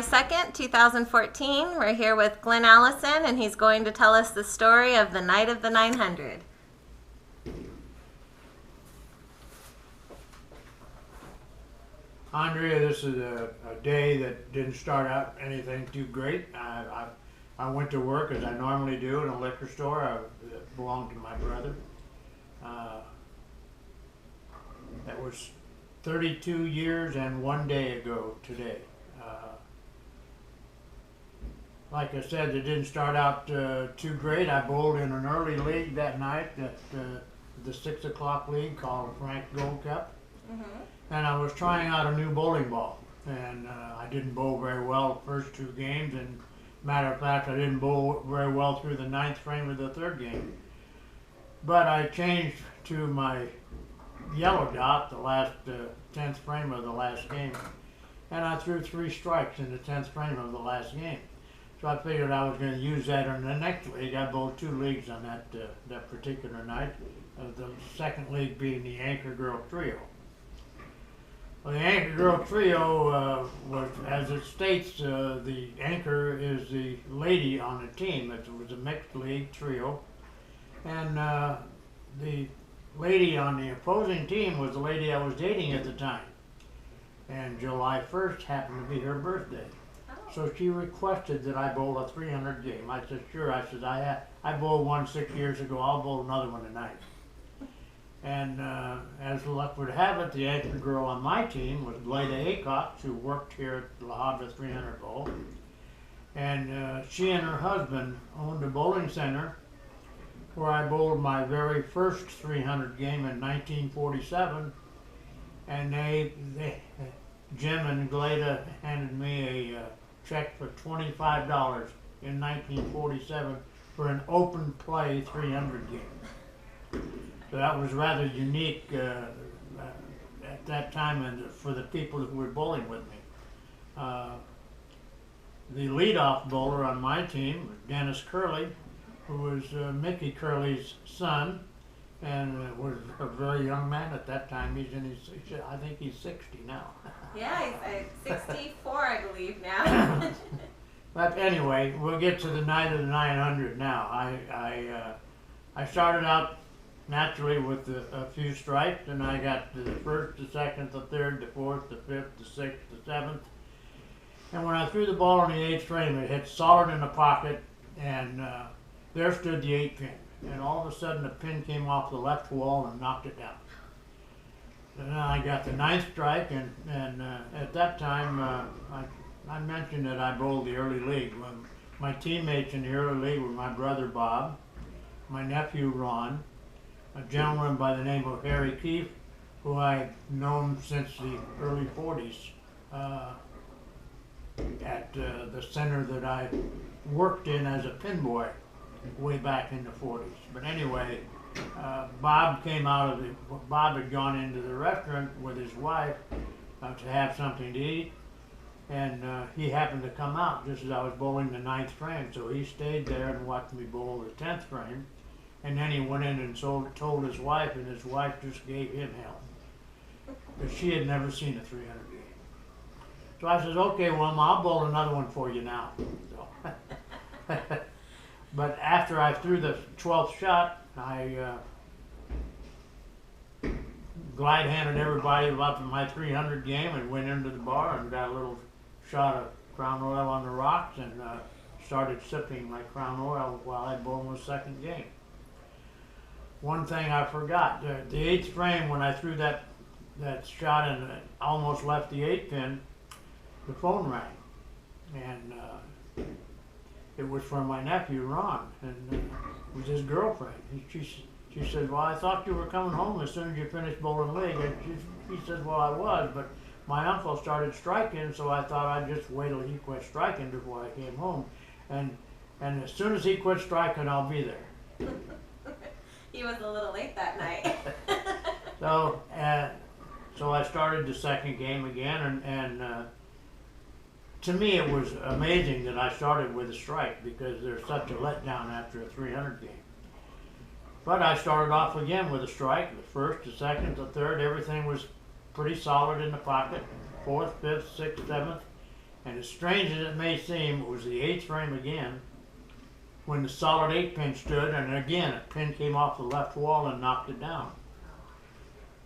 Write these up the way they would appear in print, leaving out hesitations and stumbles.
2nd, 2014. We're here with Glenn Allison, and he's going to tell us the story of the night of the 900. Andrea, this is a day that didn't start out anything too great. I went to work as I normally do in a liquor store. I belonged to my brother. That was 32 years and 1 day ago today. Like I said, it didn't start out too great. I bowled in an early league that night, the 6 o'clock league called Frank Gold Cup. And I was trying out a new bowling ball, and I didn't bowl very well the first two games, and matter of fact, I didn't bowl very well through the 9th frame of the 3rd game. But I changed to my yellow dot the last 10th frame of the last game, and I threw 3 strikes in the 10th frame of the last game. So I figured I was going to use that in the next league. I bowled 2 leagues on that particular night, the second league being the Anchor Girl Trio. Well, the Anchor Girl Trio was, as it states, the anchor is the lady on the team. It was a mixed league trio, and the lady on the opposing team was the lady I was dating at the time. And July 1st happened to be her birthday. So she requested that I bowl a 300 game. I said, sure. I said, I bowled one 6 years ago. I'll bowl another one tonight. And as luck would have it, the anchor girl on my team was Leda Acox, who worked here at the Habra 300 Bowl. And she and her husband owned a bowling center where I bowled my very first 300 game in 1947. And Jim and Gleda handed me a check for $25 in 1947 for an open play 300 game. So that was rather unique at that time and for the people who were bowling with me. The leadoff bowler on my team was Dennis Curley, who was Mickey Curley's son, and was a very young man at that time. He's in his, I think he's 60 now. Yeah, he's 64, I believe, now. But anyway, we'll get to the night of the 900 now. I started out naturally with a few strikes, and I got the 1st, the 2nd, the 3rd, the 4th, the 5th, the 6th, the 7th. And when I threw the ball in the 8th frame, it hit solid in the pocket, and there stood the 8th pin. And all of a sudden, the pin came off the left wall and knocked it down. And then I got the 9th strike, and at that time, I mentioned that I bowled the early league. When my teammates in the early league were my brother Bob, my nephew Ron, a gentleman by the name of Harry Keefe, who I've known since the early 40s at the center that I worked in as a pin boy way back in the 40s. But anyway, Bob had gone into the restaurant with his wife to have something to eat, and he happened to come out just as I was bowling the 9th frame, so he stayed there and watched me bowl the 10th frame. And then he went in and told his wife, and his wife just gave him hell. Because she had never seen a 300 game. So I says, okay, well, I'll bowl another one for you now. So but after I threw the 12th shot, I glide-handed everybody about my 300 game and went into the bar and got a little shot of Crown Oil on the rocks and started sipping my Crown Oil while I bowled the 2nd game. One thing I forgot, the 8th frame, when I threw that shot and almost left the 8th pin, the phone rang. And it was from my nephew, Ron, and it was his girlfriend. She said, well, I thought you were coming home as soon as you finished bowling league. And he said, well, I was, but my uncle started striking, so I thought I'd just wait till he quit striking before I came home. And as soon as he quit striking, I'll be there. He was a little late that night. So I started the 2nd game again, and to me it was amazing that I started with a strike because there's such a letdown after a 300 game. But I started off again with a strike, the 1st, the 2nd, the 3rd, everything was pretty solid in the pocket, 4th, 5th, 6th, 7th, And as strange as it may seem, it was the 8th frame again when the solid 8 pin stood, and again a pin came off the left wall and knocked it down.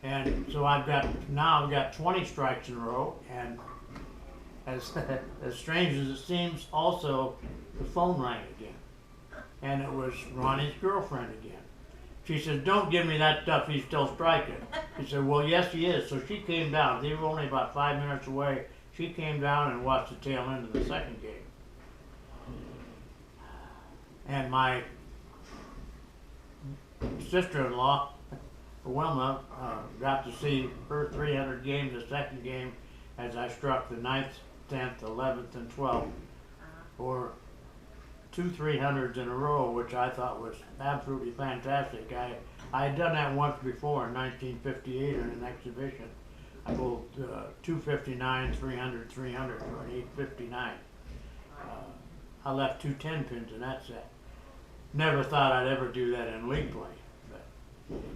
And so I've got 20 strikes in a row, and as strange as it seems, also the phone rang again, and it was Ronnie's girlfriend again. She says, "Don't give me that stuff, he's still striking." He said, "Well, yes, he is." So she came down. They were only about 5 minutes away. She came down and watched the tail end of the second game. And my sister-in-law, Wilma, got to see her 300 game, the second game, as I struck the 9th, 10th, 11th, and 12th, or 2 300s in a row, which I thought was absolutely fantastic. I had done that once before in 1958 in an exhibition. I bowled 259, 300, 300 for an 859. I left 2 10 pins in that set. Never thought I'd ever do that in league play. But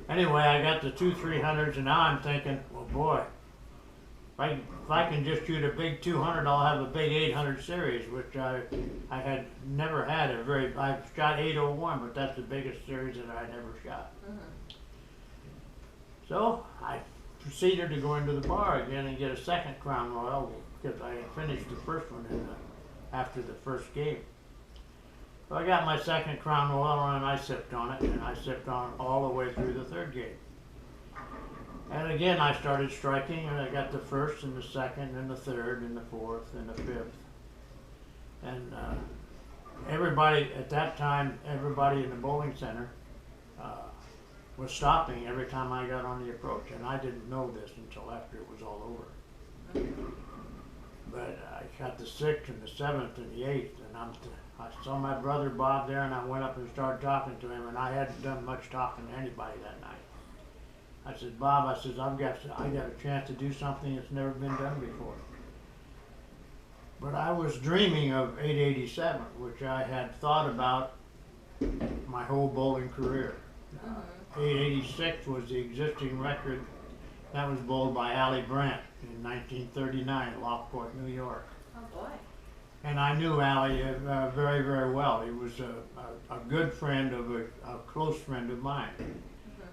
anyway, I got the 2 300s, and now I'm thinking, well, boy, if I can just shoot a big 200, I'll have a big 800 series, which I had never had I've shot 801, but that's the biggest series that I'd ever shot. So I proceeded to go into the bar again and get a second Crown Royal because I had finished the first one after the first game. So I got my second Crown Royal and I sipped on it, and I sipped on it all the way through the third game. And again, I started striking, and I got the first and the second and the third and the fourth and the fifth. And everybody at that time, everybody in the bowling center was stopping every time I got on the approach, and I didn't know this until after it was all over. But I got the 6th and the 7th and the 8th, and I saw my brother Bob there, and I went up and started talking to him, and I hadn't done much talking to anybody that night. I said, "Bob," I said, I got a chance to do something that's never been done before. But I was dreaming of 887, which I had thought about my whole bowling career. 886 was the existing record. That was bowled by Allie Brandt in 1939 at Lockport, New York. Oh boy. And I knew Allie very, very well. He was a good friend of a close friend of mine.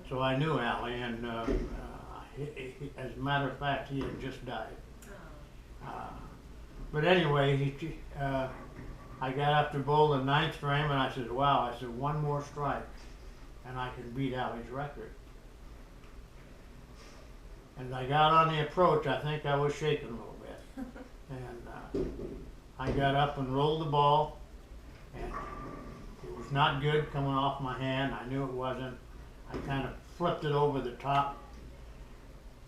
So I knew Allie, and as a matter of fact, he had just died. But anyway, I got up to bowl the 9th frame, and I said, "Wow," I said, "one more strike, and I can beat Allie's record." And I got on the approach. I think I was shaking a little bit. And I got up and rolled the ball, and it was not good coming off my hand. I knew it wasn't. I kind of flipped it over the top,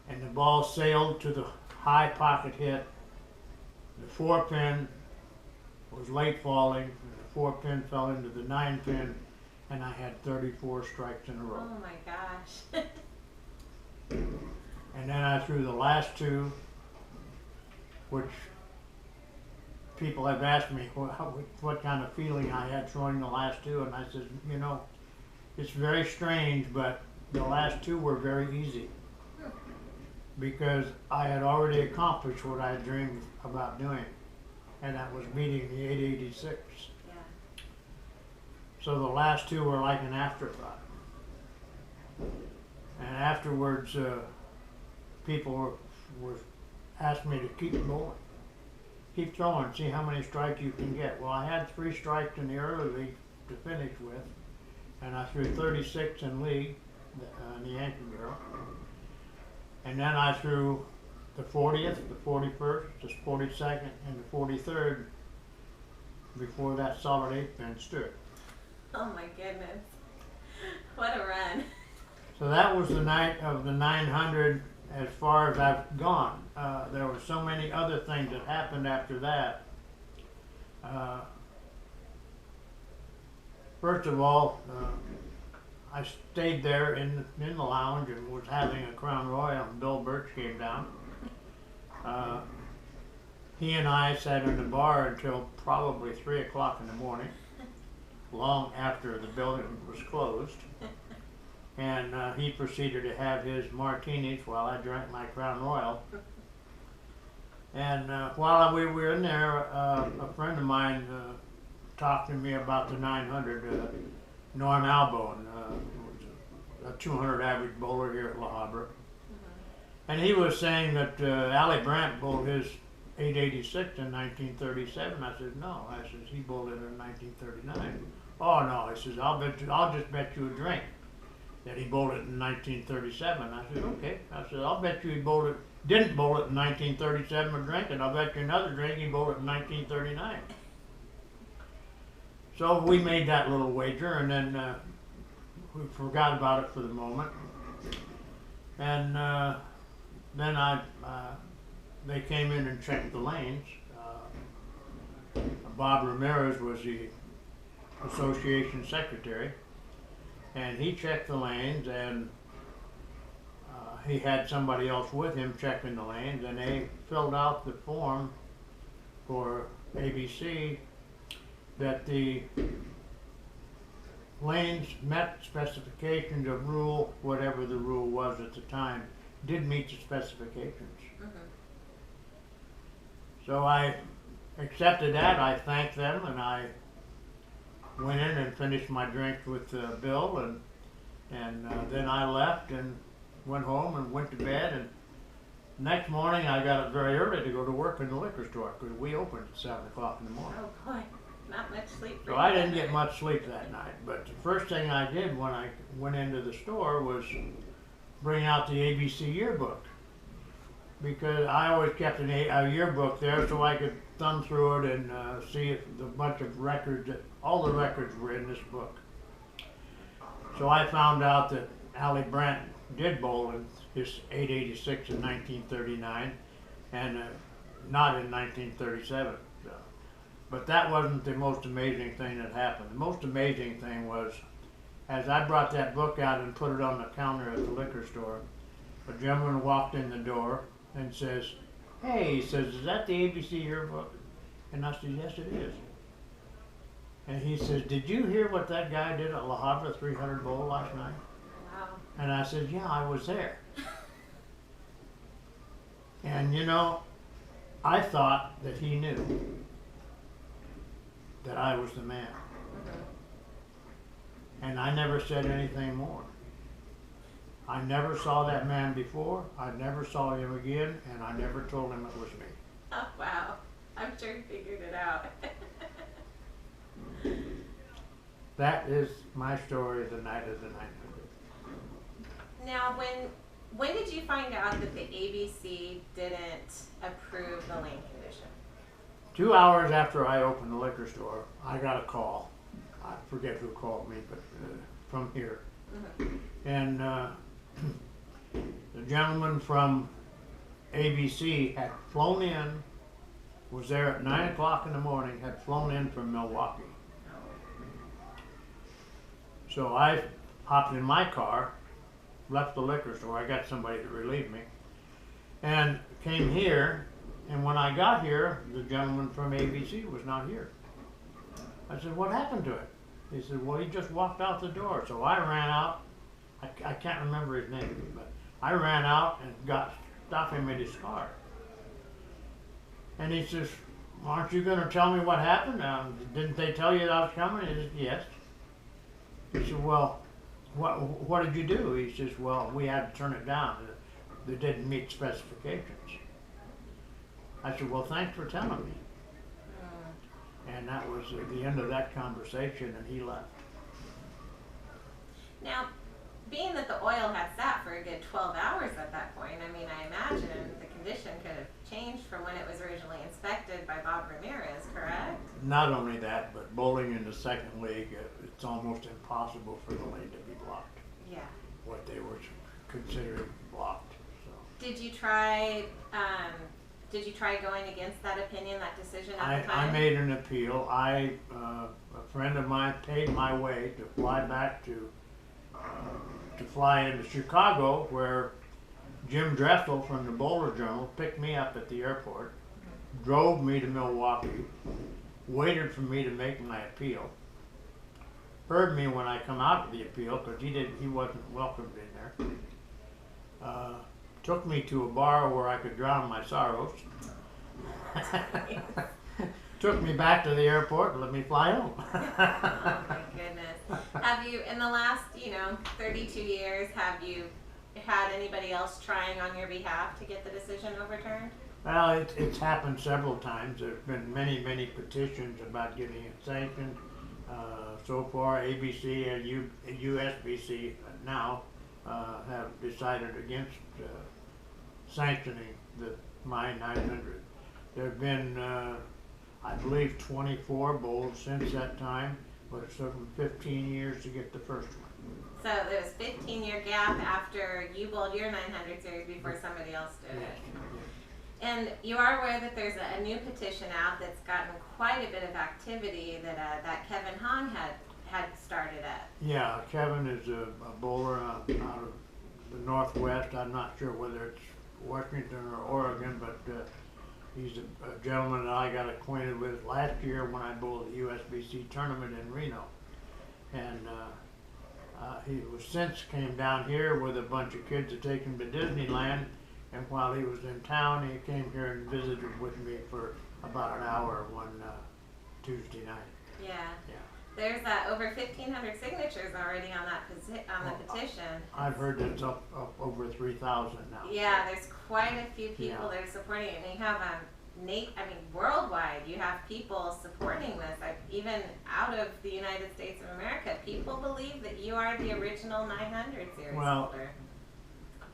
and the ball sailed to the high pocket hit. The 4 pin was late falling, and the 4 pin fell into the 9 pin, and I had 34 strikes in a row. Oh my gosh. And then I threw the last 2, which people have asked me what kind of feeling I had throwing the last 2, and I said, you know, it's very strange, but the last 2 were very easy because I had already accomplished what I dreamed about doing, and that was beating the 886. Yeah. So the last 2 were like an afterthought. And afterwards, people were asked me to keep going. Keep throwing, see how many strikes you can get. Well, I had 3 strikes in the early league to finish with, and I threw 36 in league, the Yankee girl. And then I threw the 40th, the 41st, the 42nd, and the 43rd before that solid 8 pin stood. Oh my goodness. What a run. So that was the night of the 900 as far as I've gone. There were so many other things that happened after that. First of all, I stayed there in the lounge and was having a Crown Royal, and Bill Birch came down. He and I sat in the bar until probably 3 o'clock in the morning, long after the building was closed. And he proceeded to have his martinis while I drank my Crown Royal. And while we were in there, a friend of mine talked to me about the 900 Norm Albone, who was a 200 average bowler here at La Habra. And he was saying that Allie Brandt bowled his 886 in 1937. I said, no. I said, he bowled it in 1939. Oh, no. He says, I'll just bet you a drink that he bowled it in 1937. I said, okay. I said, I'll bet you he didn't bowl it in 1937 a drink, and I'll bet you another drink he bowled it in 1939. So we made that little wager, and then we forgot about it for the moment. And then they came in and checked the lanes. Bob Ramirez was the association secretary, and he checked the lanes, and he had somebody else with him checking the lanes, and they filled out the form for ABC that the lanes met specifications of rule, whatever the rule was at the time, did meet the specifications. So I accepted that, I thanked them, and I went in and finished my drink with Bill, and then I left and went home and went to bed, and next morning I got up very early to go to work in the liquor store because we opened at 7 o'clock in the morning. Oh boy, not much sleep for So you. I didn't get much sleep that night, but the first thing I did when I went into the store was bring out the ABC yearbook, because I always kept a yearbook there so I could thumb through it and see if the bunch of records, all the records were in this book. So I found out that Allie Brandt did bowl in his 886 in 1939 and not in 1937. So. But that wasn't the most amazing thing that happened. The most amazing thing was, as I brought that book out and put it on the counter at the liquor store, a gentleman walked in the door and says, hey, he says, is that the ABC yearbook? And I said, yes, it is. And he says, did you hear what that guy did at La Habra 300 bowl last night? Wow. And I said, yeah, I was there. And you know, I thought that he knew that I was the man. And I never said anything more. I never saw that man before, I never saw him again, and I never told him it was me. Oh wow, I'm sure he figured it out. That is my story, the night of the 900. Now, when did you find out that the ABC didn't approve the lane condition? 2 hours after I opened the liquor store, I got a call. I forget who called me, but from here. And the gentleman from ABC had flown in, was there at 9 o'clock in the morning, had flown in from Milwaukee. So I hopped in my car, left the liquor store, I got somebody to relieve me, and came here, and when I got here, the gentleman from ABC was not here. I said, what happened to it? He said, well, he just walked out the door. So I ran out, I can't remember his name, but I ran out and stopped him in his car. And he says, aren't you going to tell me what happened? Didn't they tell you that I was coming? He said, yes. He said, well, what did you do? He says, well, we had to turn it down. It didn't meet specifications. I said, well, thanks for telling me. And that was the end of that conversation, and he left. Now, being that the oil had sat for a good 12 hours at that point, I mean, I imagine the condition could have changed from when it was originally inspected by Bob Ramirez, correct? Not only that, but bowling in the second league, it's almost impossible for the lane to be blocked. Yeah. What they were considering blocked. So. Did you try going against that opinion, that decision at the time? I made an appeal. A friend of mine paid my way to fly back to fly into Chicago, where Jim Dressel from the Bowler Journal picked me up at the airport, drove me to Milwaukee, waited for me to make my appeal, heard me when I come out of the appeal, because he wasn't welcomed in there, took me to a bar where I could drown my sorrows, Took me back to the airport and let me fly home. Oh my goodness. Have you, in the last, 32 years, have you had anybody else trying on your behalf to get the decision overturned? Well, it's happened several times. There's been many, many petitions about getting it sanctioned. So far, ABC and USBC now have decided against sanctioning the Mine 900. There have been, I believe, 24 bowls since that time, but it took them 15 years to get the first one. So there was 15-year gap after you bowled your 900 series before somebody else did it. And you are aware that there's a new petition out that's gotten quite a bit of activity that Kevin Hahn had started at. Yeah, Kevin is a bowler out of the Northwest. I'm not sure whether it's Washington or Oregon, but he's a gentleman that I got acquainted with last year when I bowled the USBC tournament in Reno. And he was since came down here with a bunch of kids to take him to Disneyland. And while he was in town, he came here and visited with me for about an hour one Tuesday night. Yeah. Yeah. There's over 1,500 signatures already on the petition. I've heard it's up over 3,000 now. Yeah, there's quite a few people that are supporting it, and you have worldwide, you have people supporting this. Even out of the United States of America, people believe that you are the original 900 series holder.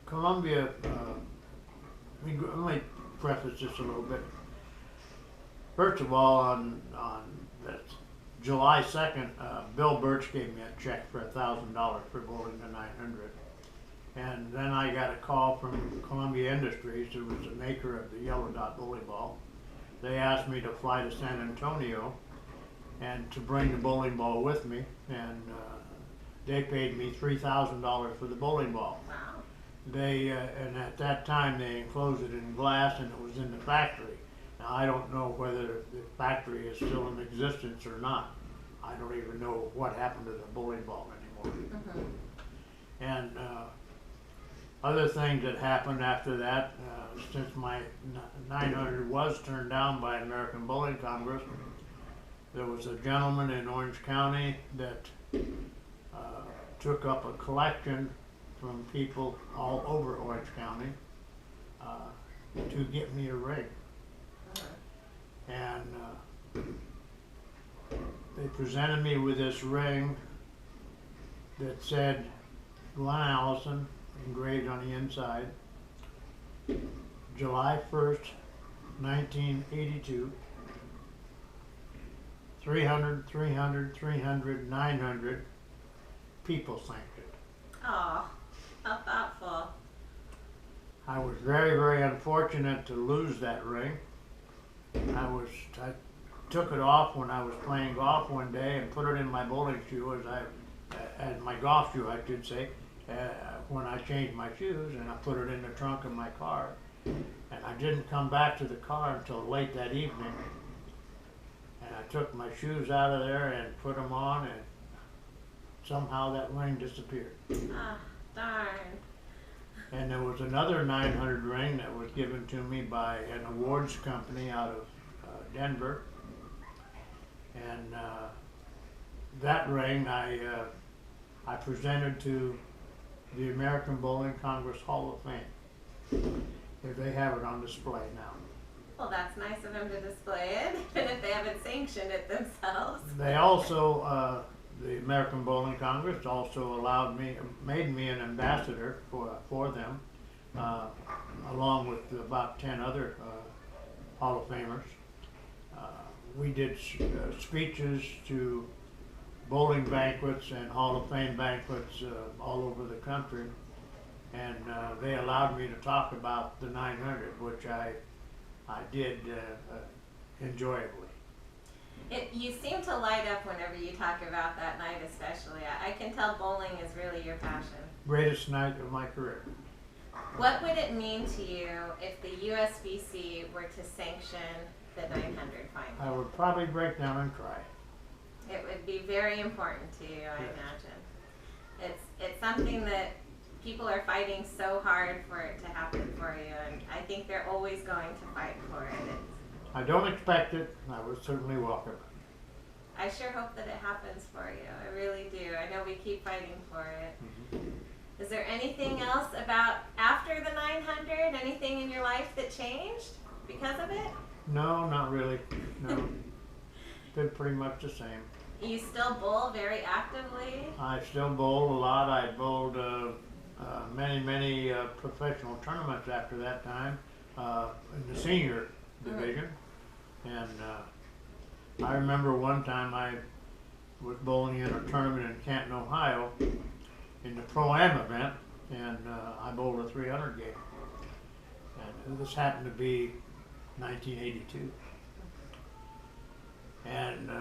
Columbia. Let me preface this a little bit. First of all, on July 2nd, Bill Birch gave me a check for $1,000 for bowling the 900. And then I got a call from Columbia Industries, who was the maker of the Yellow Dot bowling ball. They asked me to fly to San Antonio and to bring the bowling ball with me, and they paid me $3,000 for the bowling ball. Wow. And at that time they enclosed it in glass, and it was in the factory. Now I don't know whether the factory is still in existence or not. I don't even know what happened to the bowling ball anymore. Mm-hmm. And other things that happened after that, since my 900 was turned down by American Bowling Congress, there was a gentleman in Orange County that took up a collection from people all over Orange County to get me a ring. And they presented me with this ring that said Glenn Allison engraved on the inside, July 1st, 1982, 300, 300, 300, 900, people thanked it. Oh, how thoughtful. I was very, very unfortunate to lose that ring. I took it off when I was playing golf one day and put it in my bowling shoe, as my golf shoe, I should say, when I changed my shoes, and I put it in the trunk of my car. And I didn't come back to the car until late that evening. And I took my shoes out of there and put them on, and somehow that ring disappeared. Ah, darn. And there was another 900 ring that was given to me by an awards company out of Denver. And that ring I presented to the American Bowling Congress Hall of Fame. They have it on display now. Well, that's nice of them to display it, even if they haven't sanctioned it themselves. They also, the American Bowling Congress also made me an ambassador for them, along with about 10 other Hall of Famers. We did speeches to bowling banquets and Hall of Fame banquets all over the country, and they allowed me to talk about the 900, which I did enjoyably. You seem to light up whenever you talk about that night, especially. I can tell bowling is really your passion. Greatest night of my career. What would it mean to you if the USBC were to sanction the 900 final? I would probably break down and cry. It would be very important to you, I imagine. It's something that people are fighting so hard for it to happen for you, and I think they're always going to fight for it. I don't expect it. I would certainly welcome it. I sure hope that it happens for you. I really do. I know we keep fighting for it. Is there anything else about after the 900? Anything in your life that changed because of it? No, not really. No. Been pretty much the same. You still bowl very actively? I still bowled a lot. I bowled many professional tournaments after that time in the senior division. And I remember one time I was bowling in a tournament in Canton, Ohio, in the Pro-Am event, and I bowled a 300 game. And this happened to be 1982. And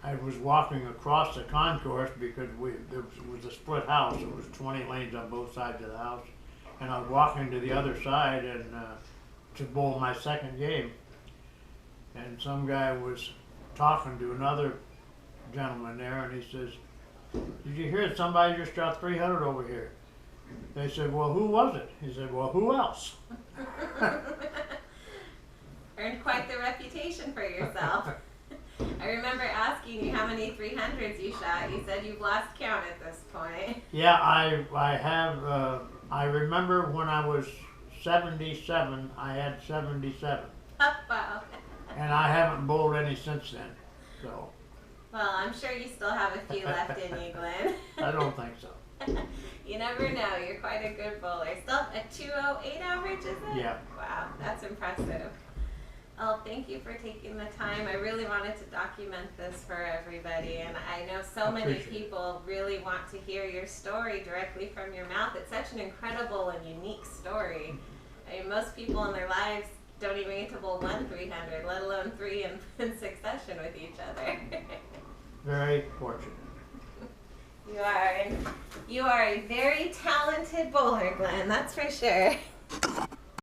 I was walking across the concourse because there was a split house. There was 20 lanes on both sides of the house. And I was walking to the other side and to bowl my second game. And some guy was talking to another gentleman there, and he says, "Did you hear somebody just shot 300 over here?" They said, "Well, who was it?" He said, "Well, who else?" Earned quite the reputation for yourself. I remember asking you how many 300s you shot. You said you've lost count at this point. Yeah, I have. I remember when I was 77, I had 77. Oh, wow. And I haven't bowled any since then. So. Well, I'm sure you still have a few left in you, Glenn. I don't think so. You never know. You're quite a good bowler. Still a 208 average, is it? Yeah. Wow, that's impressive. Oh, thank you for taking the time. I really wanted to document this for everybody, and I know so many people really want to hear your story directly from your mouth. It's such an incredible and unique story. I mean, most people in their lives don't even get to bowl one 300, let alone three in succession with each other. Very fortunate. You are a very talented bowler, Glenn, that's for sure.